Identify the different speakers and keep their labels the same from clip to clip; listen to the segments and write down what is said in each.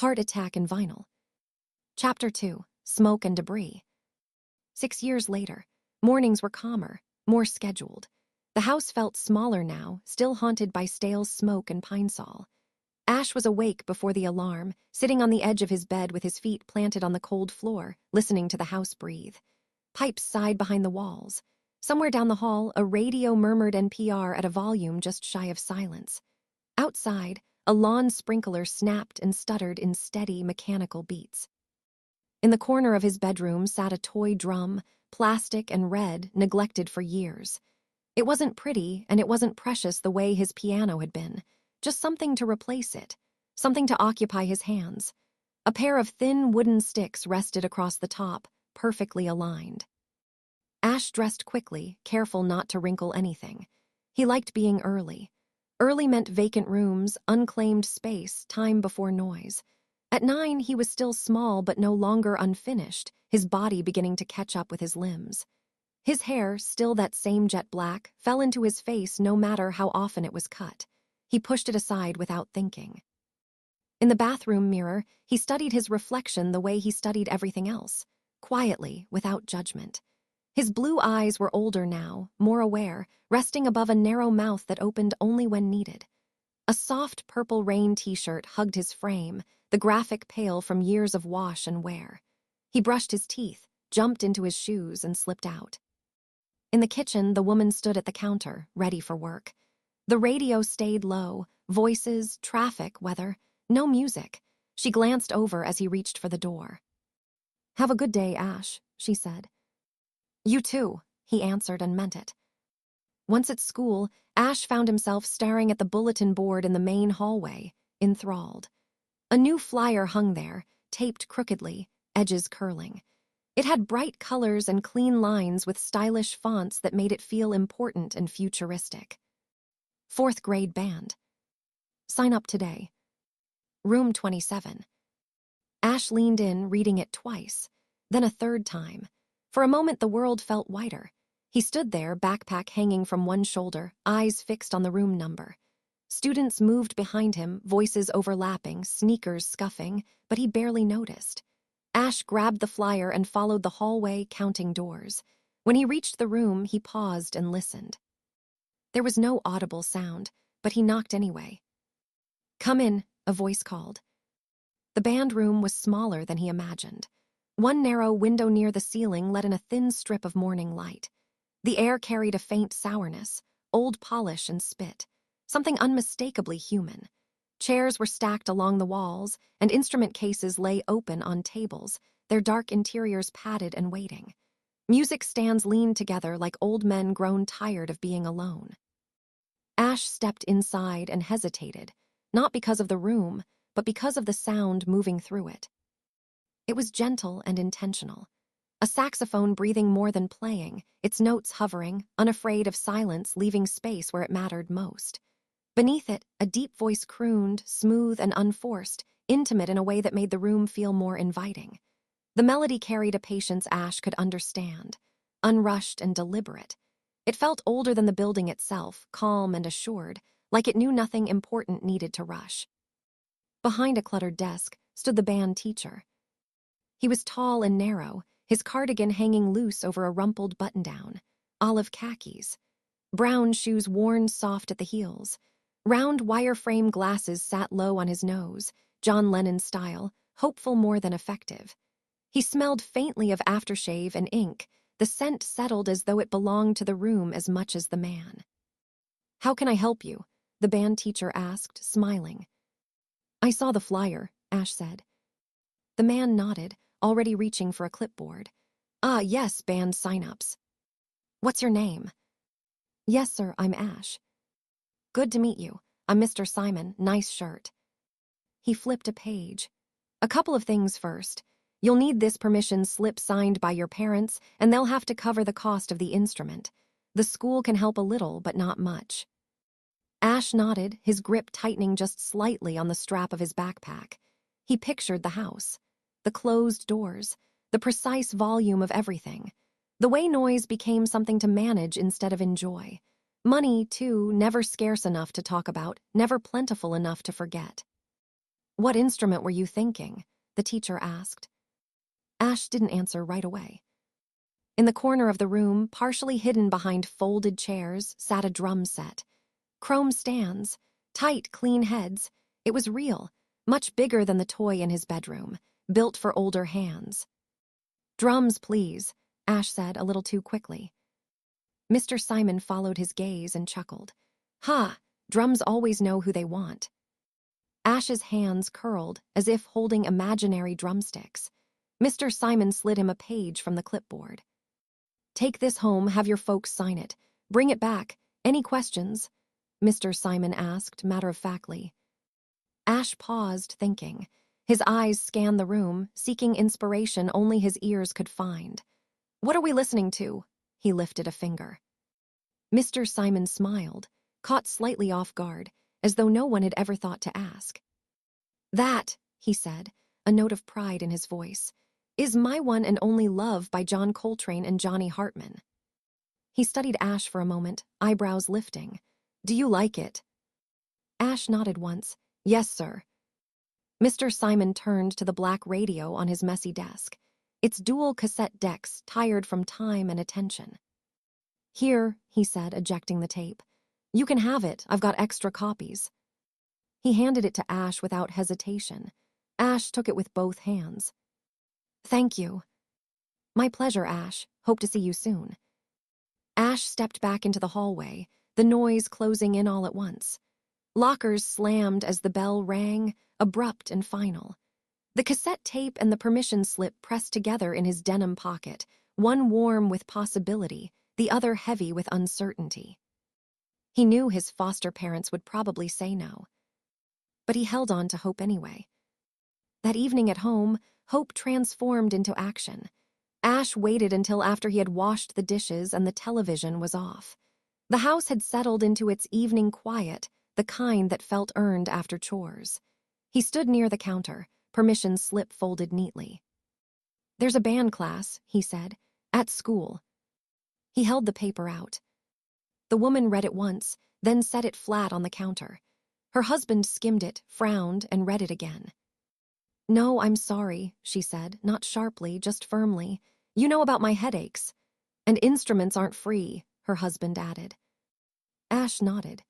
Speaker 1: Heart Attack in Vinyl. Chapter 2. Smoke and Debris. 6 years later, mornings were calmer, more scheduled. The house felt smaller now, still haunted by stale smoke and pine sol. Ash was awake before the alarm, sitting on the edge of his bed with his feet planted on the cold floor, listening to the house breathe. Pipes sighed behind the walls. Somewhere down the hall, a radio murmured NPR at a volume just shy of silence. Outside, a lawn sprinkler snapped and stuttered in steady, mechanical beats. In the corner of his bedroom sat a toy drum, plastic and red, neglected for years. It wasn't pretty, and it wasn't precious the way his piano had been. Just something to replace it, something to occupy his hands. A pair of thin wooden sticks rested across the top, perfectly aligned. Ash dressed quickly, careful not to wrinkle anything. He liked being early. Early meant vacant rooms, unclaimed space, time before noise. At 9, he was still small but no longer unfinished, his body beginning to catch up with his limbs. His hair, still that same jet black, fell into his face no matter how often it was cut. He pushed it aside without thinking. In the bathroom mirror, he studied his reflection the way he studied everything else, quietly, without judgment. His blue eyes were older now, more aware, resting above a narrow mouth that opened only when needed. A soft purple rain t-shirt hugged his frame, the graphic pale from years of wash and wear. He brushed his teeth, jumped into his shoes, and slipped out. In the kitchen, the woman stood at the counter, ready for work. The radio stayed low, voices, traffic, weather, no music. She glanced over as he reached for the door. "Have a good day, Ash," she said. "You too," he answered and meant it. Once at school, Ash found himself staring at the bulletin board in the main hallway, enthralled. A new flyer hung there, taped crookedly, edges curling. It had bright colors and clean lines with stylish fonts that made it feel important and futuristic. 4th grade band. Sign up today. Room 27. Ash leaned in, reading it twice, then a third time. For a moment the world felt wider. He stood there, backpack hanging from one shoulder, eyes fixed on the room number. Students moved behind him, voices overlapping, sneakers scuffing, but he barely noticed. Ash grabbed the flyer and followed the hallway, counting doors. When he reached the room, he paused and listened. There was no audible sound, but he knocked anyway. "Come in," a voice called. The band room was smaller than he imagined. One narrow window near the ceiling let in a thin strip of morning light. The air carried a faint sourness, old polish and spit, something unmistakably human. Chairs were stacked along the walls, and instrument cases lay open on tables, their dark interiors padded and waiting. Music stands leaned together like old men grown tired of being alone. Ash stepped inside and hesitated, not because of the room, but because of the sound moving through it. It was gentle and intentional. A saxophone breathing more than playing, its notes hovering, unafraid of silence, leaving space where it mattered most. Beneath it, a deep voice crooned, smooth and unforced, intimate in a way that made the room feel more inviting. The melody carried a patience Ash could understand, unrushed and deliberate. It felt older than the building itself, calm and assured, like it knew nothing important needed to rush. Behind a cluttered desk stood the band teacher. He was tall and narrow, his cardigan hanging loose over a rumpled button-down, olive khakis. Brown shoes worn soft at the heels. Round wire-frame glasses sat low on his nose, John Lennon style, hopeful more than effective. He smelled faintly of aftershave and ink, the scent settled as though it belonged to the room as much as the man. "How can I help you?" the band teacher asked, smiling. "I saw the flyer," Ash said. The man nodded, already reaching for a clipboard. "Ah, yes, band sign-ups." "What's your name?" "Yes, sir, I'm Ash." "Good to meet you. I'm Mr. Simon, nice shirt." He flipped a page. "A couple of things first. You'll need this permission slip signed by your parents, and they'll have to cover the cost of the instrument. The school can help a little, but not much." Ash nodded, his grip tightening just slightly on the strap of his backpack. He pictured the house. The closed doors, the precise volume of everything. The way noise became something to manage instead of enjoy. Money, too, never scarce enough to talk about, never plentiful enough to forget. "What instrument were you thinking?" the teacher asked. Ash didn't answer right away. In the corner of the room, partially hidden behind folded chairs, sat a drum set. Chrome stands, tight, clean heads. It was real, much bigger than the toy in his bedroom, built for older hands. "Drums, please," Ash said a little too quickly. Mr. Simon followed his gaze and chuckled. "Ha, drums always know who they want." Ash's hands curled as if holding imaginary drumsticks. Mr. Simon slid him a page from the clipboard. "Take this home, have your folks sign it. Bring it back. Any questions?" Mr. Simon asked, matter-of-factly. Ash paused, thinking. His eyes scanned the room, seeking inspiration only his ears could find. "What are we listening to?" He lifted a finger. Mr. Simon smiled, caught slightly off guard, as though no one had ever thought to ask. "That," he said, a note of pride in his voice, "is My One and Only Love by John Coltrane and Johnny Hartman." He studied Ash for a moment, eyebrows lifting. "Do you like it?" Ash nodded once. "Yes, sir." Mr. Simon turned to the black radio on his messy desk, its dual cassette decks tired from time and attention. "Here," he said, ejecting the tape. "You can have it. I've got extra copies." He handed it to Ash without hesitation. Ash took it with both hands. "Thank you." "My pleasure, Ash. Hope to see you soon." Ash stepped back into the hallway, the noise closing in all at once. Lockers slammed as the bell rang, abrupt and final. The cassette tape and the permission slip pressed together in his denim pocket, one warm with possibility, the other heavy with uncertainty. He knew his foster parents would probably say no. But he held on to hope anyway. That evening at home, hope transformed into action. Ash waited until after he had washed the dishes and the television was off. The house had settled into its evening quiet, the kind that felt earned after chores. He stood near the counter, permission slip folded neatly. "There's a band class," he said, "at school." He held the paper out. The woman read it once, then set it flat on the counter. Her husband skimmed it, frowned, and read it again. "No, I'm sorry," she said, not sharply, just firmly. "You know about my headaches. And instruments aren't free," her husband added. Ash nodded.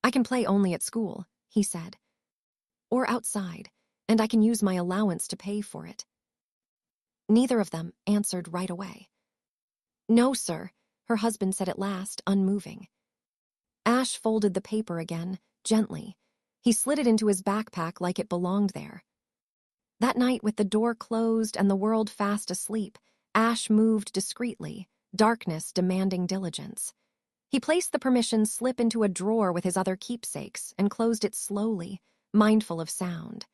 Speaker 1: "I can play only at school," he said. "Or outside, and I can use my allowance to pay for it." Neither of them answered right away. "No, sir," her husband said at last, unmoving. Ash folded the paper again, gently. He slid it into his backpack like it belonged there. That night, with the door closed and the world fast asleep, Ash moved discreetly, darkness demanding diligence. He placed the permission slip into a drawer with his other keepsakes and closed it slowly, mindful of sound.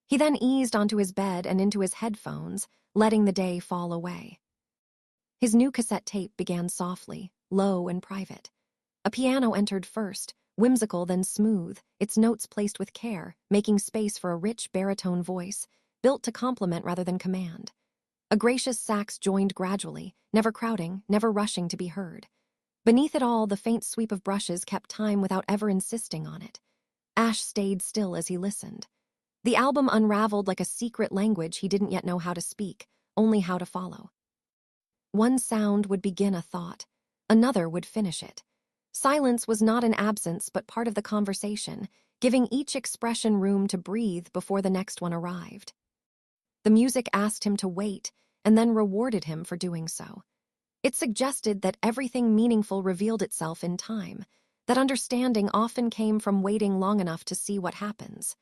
Speaker 1: He then eased onto his bed and into his headphones, letting the day fall away. His new cassette tape began softly, low and private. A piano entered first, whimsical then smooth, its notes placed with care, making space for a rich baritone voice, built to complement rather than command. A gracious sax joined gradually, never crowding, never rushing to be heard. Beneath it all, the faint sweep of brushes kept time without ever insisting on it. Ash stayed still as he listened. The album unraveled like a secret language he didn't yet know how to speak, only how to follow. One sound would begin a thought. Another would finish it. Silence was not an absence but part of the conversation, giving each expression room to breathe before the next one arrived. The music asked him to wait, and then rewarded him for doing so. It suggested that everything meaningful revealed itself in time, that understanding often came from waiting long enough to see what happens.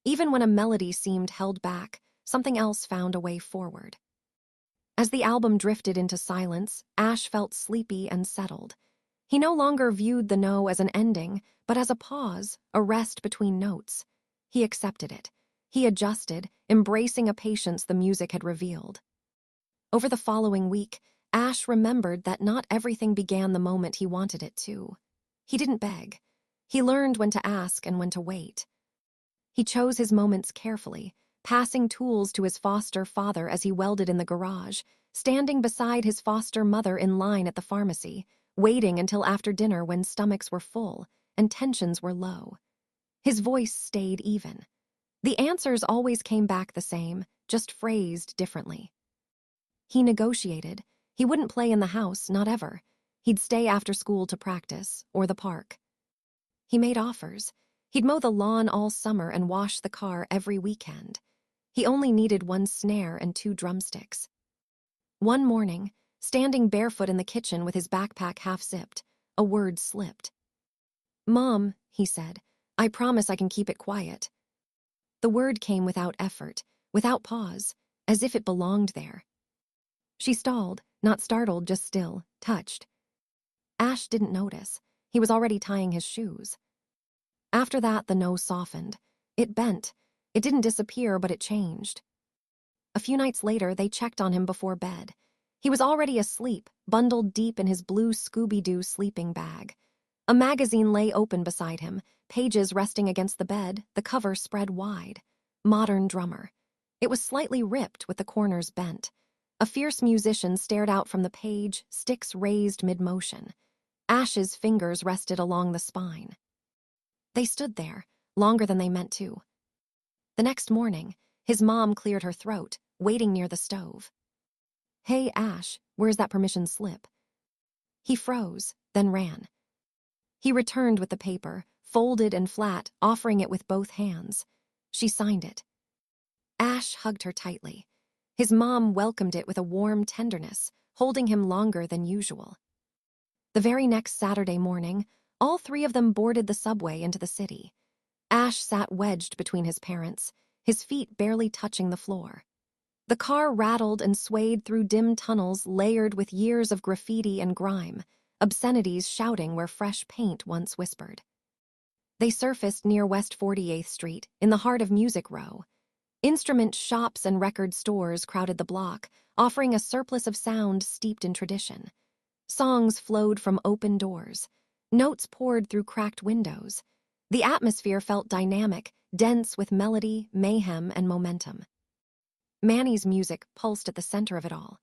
Speaker 1: Even when a melody seemed held back, something else found a way forward. As the album drifted into silence, Ash felt sleepy and settled. He no longer viewed the no as an ending, but as a pause, a rest between notes. He accepted it. He adjusted, embracing a patience the music had revealed. Over the following week, Ash remembered that not everything began the moment he wanted it to. He didn't beg. He learned when to ask and when to wait. He chose his moments carefully, passing tools to his foster father as he welded in the garage, standing beside his foster mother in line at the pharmacy, waiting until after dinner when stomachs were full and tensions were low. His voice stayed even. The answers always came back the same, just phrased differently. He negotiated. He wouldn't play in the house, not ever. He'd stay after school to practice, or the park. He made offers. He'd mow the lawn all summer and wash the car every weekend. He only needed one snare and 2 drumsticks. One morning, standing barefoot in the kitchen with his backpack half-zipped, a word slipped. "Mom," he said, "I promise I can keep it quiet." The word came without effort, without pause, as if it belonged there. She stalled, not startled, just still, touched. Ash didn't notice. He was already tying his shoes. After that, the no softened. It bent. It didn't disappear, but it changed. A few nights later, they checked on him before bed. He was already asleep, bundled deep in his blue Scooby-Doo sleeping bag. A magazine lay open beside him, pages resting against the bed, the cover spread wide. Modern Drummer. It was slightly ripped with the corners bent. A fierce musician stared out from the page, sticks raised mid-motion. Ash's fingers rested along the spine. They stood there, longer than they meant to. The next morning, his mom cleared her throat, waiting near the stove. "Hey, Ash, where's that permission slip?" He froze, then ran. He returned with the paper, folded and flat, offering it with both hands. She signed it. Ash hugged her tightly. His mom welcomed it with a warm tenderness, holding him longer than usual. The very next Saturday morning, all 3 of them boarded the subway into the city. Ash sat wedged between his parents, his feet barely touching the floor. The car rattled and swayed through dim tunnels layered with years of graffiti and grime, obscenities shouting where fresh paint once whispered. They surfaced near West 48th Street, in the heart of Music Row. Instrument shops and record stores crowded the block, offering a surplus of sound steeped in tradition. Songs flowed from open doors. Notes poured through cracked windows. The atmosphere felt dynamic, dense with melody, mayhem, and momentum. Manny's music pulsed at the center of it all.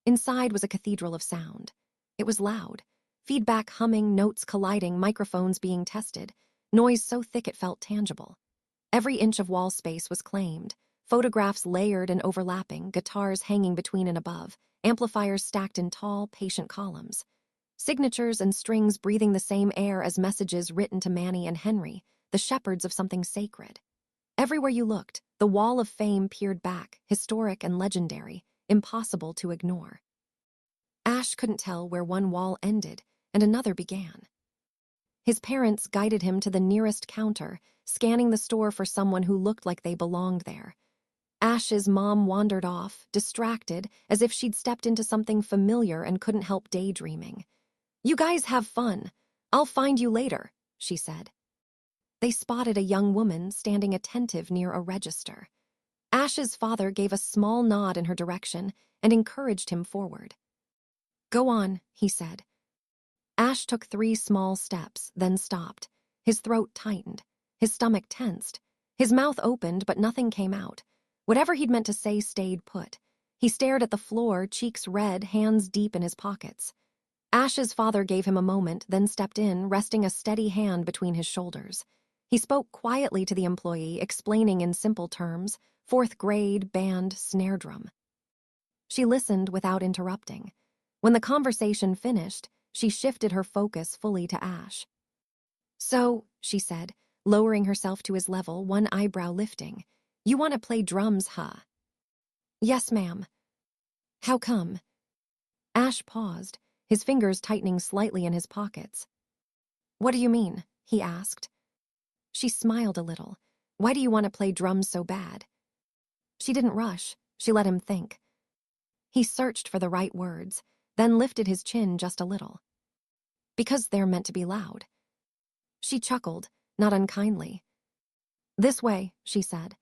Speaker 1: Inside was a cathedral of sound. It was loud. Feedback humming, notes colliding, microphones being tested. Noise so thick it felt tangible. Every inch of wall space was claimed. Photographs layered and overlapping, guitars hanging between and above, amplifiers stacked in tall, patient columns. Signatures and strings breathing the same air as messages written to Manny and Henry, the shepherds of something sacred. Everywhere you looked, the wall of fame peered back, historic and legendary, impossible to ignore. Ash couldn't tell where one wall ended and another began. His parents guided him to the nearest counter, scanning the store for someone who looked like they belonged there. Ash's mom wandered off, distracted, as if she'd stepped into something familiar and couldn't help daydreaming. "You guys have fun. I'll find you later," she said. They spotted a young woman standing attentive near a register. Ash's father gave a small nod in her direction and encouraged him forward. "Go on," he said. Ash took 3 small steps, then stopped. His throat tightened. His stomach tensed. His mouth opened, but nothing came out. Whatever he'd meant to say stayed put. He stared at the floor, cheeks red, hands deep in his pockets. Ash's father gave him a moment, then stepped in, resting a steady hand between his shoulders. He spoke quietly to the employee, explaining in simple terms, 4th grade, band, snare drum. She listened without interrupting. When the conversation finished, she shifted her focus fully to Ash. "So," she said, lowering herself to his level, one eyebrow lifting, "you want to play drums, huh?" "Yes, ma'am." "How come?" Ash paused, his fingers tightening slightly in his pockets. "What do you mean?" he asked. She smiled a little. "Why do you want to play drums so bad?" She didn't rush. She let him think. He searched for the right words, then lifted his chin just a little. "Because they're meant to be loud." She chuckled, not unkindly. "This way," she said.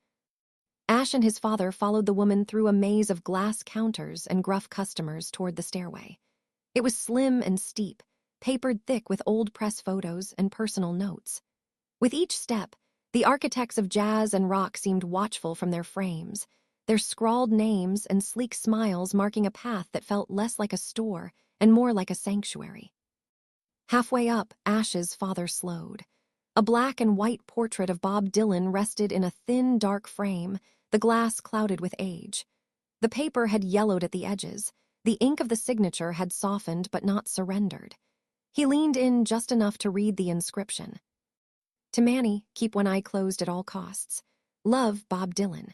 Speaker 1: Ash and his father followed the woman through a maze of glass counters and gruff customers toward the stairway. It was slim and steep, papered thick with old press photos and personal notes. With each step, the architects of jazz and rock seemed watchful from their frames, their scrawled names and sleek smiles marking a path that felt less like a store and more like a sanctuary. Halfway up, Ash's father slowed. A black and white portrait of Bob Dylan rested in a thin, dark frame, the glass clouded with age. The paper had yellowed at the edges. The ink of the signature had softened but not surrendered. He leaned in just enough to read the inscription. To Manny, keep one eye closed at all costs. Love, Bob Dylan.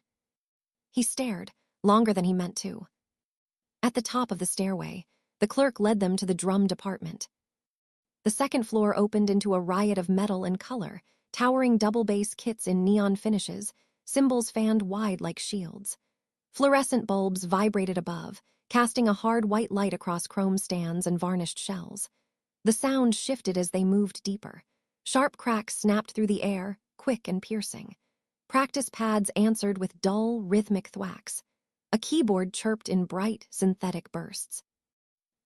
Speaker 1: He stared, longer than he meant to. At the top of the stairway, the clerk led them to the drum department. The second floor opened into a riot of metal and color, towering double-bass kits in neon finishes, cymbals fanned wide like shields. Fluorescent bulbs vibrated above, casting a hard white light across chrome stands and varnished shells. The sound shifted as they moved deeper. Sharp cracks snapped through the air, quick and piercing. Practice pads answered with dull, rhythmic thwacks. A keyboard chirped in bright, synthetic bursts.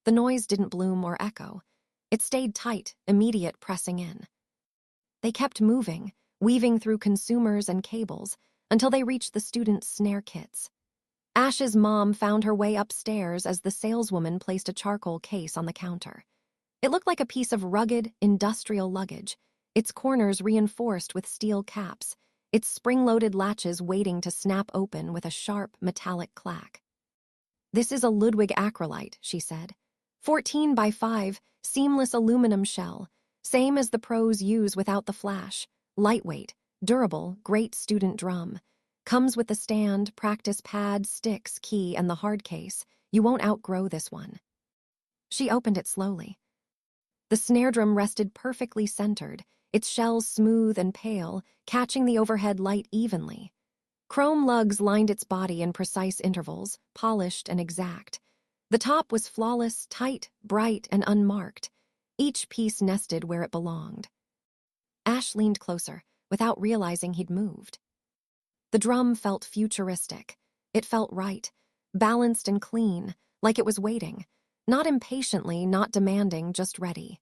Speaker 1: The noise didn't bloom or echo. It stayed tight, immediate, pressing in. They kept moving, weaving through consumers and cables, until they reached the students' snare kits. Ash's mom found her way upstairs as the saleswoman placed a charcoal case on the counter. It looked like a piece of rugged, industrial luggage, its corners reinforced with steel caps, its spring-loaded latches waiting to snap open with a sharp, metallic clack. "This is a Ludwig acrylite," she said. 14 by 5, seamless aluminum shell, same as the pros use without the flash. Lightweight, durable, great student drum. Comes with the stand, practice pad, sticks, key, and the hard case. You won't outgrow this one." She opened it slowly. The snare drum rested perfectly centered, its shells smooth and pale, catching the overhead light evenly. Chrome lugs lined its body in precise intervals, polished and exact. The top was flawless, tight, bright, and unmarked. Each piece nested where it belonged. Ash leaned closer, without realizing he'd moved. The drum felt futuristic. It felt right, balanced and clean, like it was waiting. Not impatiently, not demanding, just ready.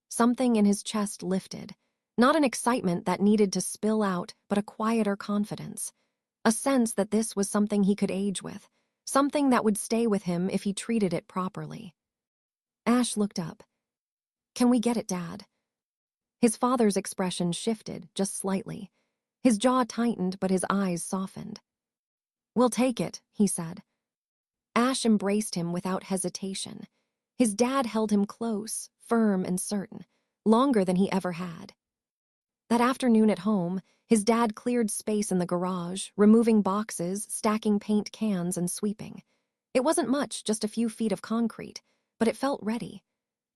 Speaker 1: Something in his chest lifted. Not an excitement that needed to spill out, but a quieter confidence. A sense that this was something he could age with. Something that would stay with him if he treated it properly. Ash looked up. "Can we get it, Dad?" His father's expression shifted, just slightly. His jaw tightened, but his eyes softened. "We'll take it," he said. Ash embraced him without hesitation. His dad held him close, firm and certain, longer than he ever had. That afternoon at home, his dad cleared space in the garage, removing boxes, stacking paint cans, and sweeping. It wasn't much, just a few feet of concrete, but it felt ready.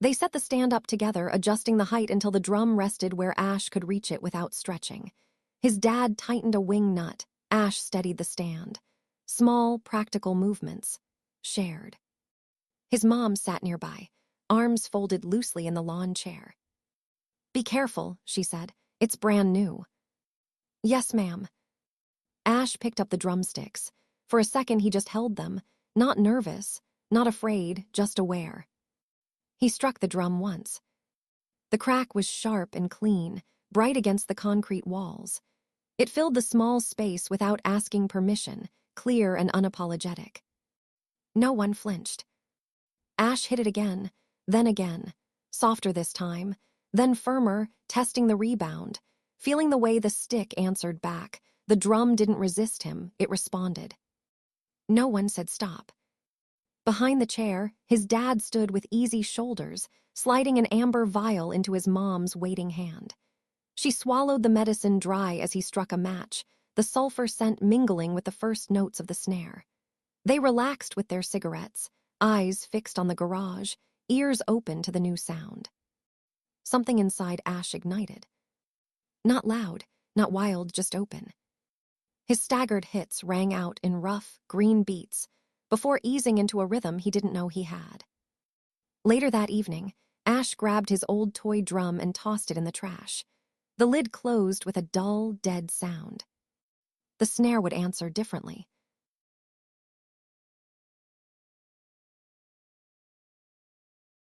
Speaker 1: They set the stand up together, adjusting the height until the drum rested where Ash could reach it without stretching. His dad tightened a wing nut. Ash steadied the stand. Small, practical movements. Shared. His mom sat nearby, arms folded loosely in the lawn chair. "Be careful," she said. "It's brand new." "Yes, ma'am." Ash picked up the drumsticks. For a second he just held them, not nervous, not afraid, just aware. He struck the drum once. The crack was sharp and clean, bright against the concrete walls. It filled the small space without asking permission, clear and unapologetic. No one flinched. Ash hit it again, softer this time, then firmer, testing the rebound, feeling the way the stick answered back. The drum didn't resist him, it responded. No one said stop. Behind the chair, his dad stood with easy shoulders, sliding an amber vial into his mom's waiting hand. She swallowed the medicine dry as he struck a match, the sulfur scent mingling with the first notes of the snare. They relaxed with their cigarettes, eyes fixed on the garage, ears open to the new sound. Something inside Ash ignited. Not loud, not wild, just open. His staggered hits rang out in rough, green beats, before easing into a rhythm he didn't know he had. Later that evening, Ash grabbed his old toy drum and tossed it in the trash. The lid closed with a dull, dead sound. The snare would answer differently.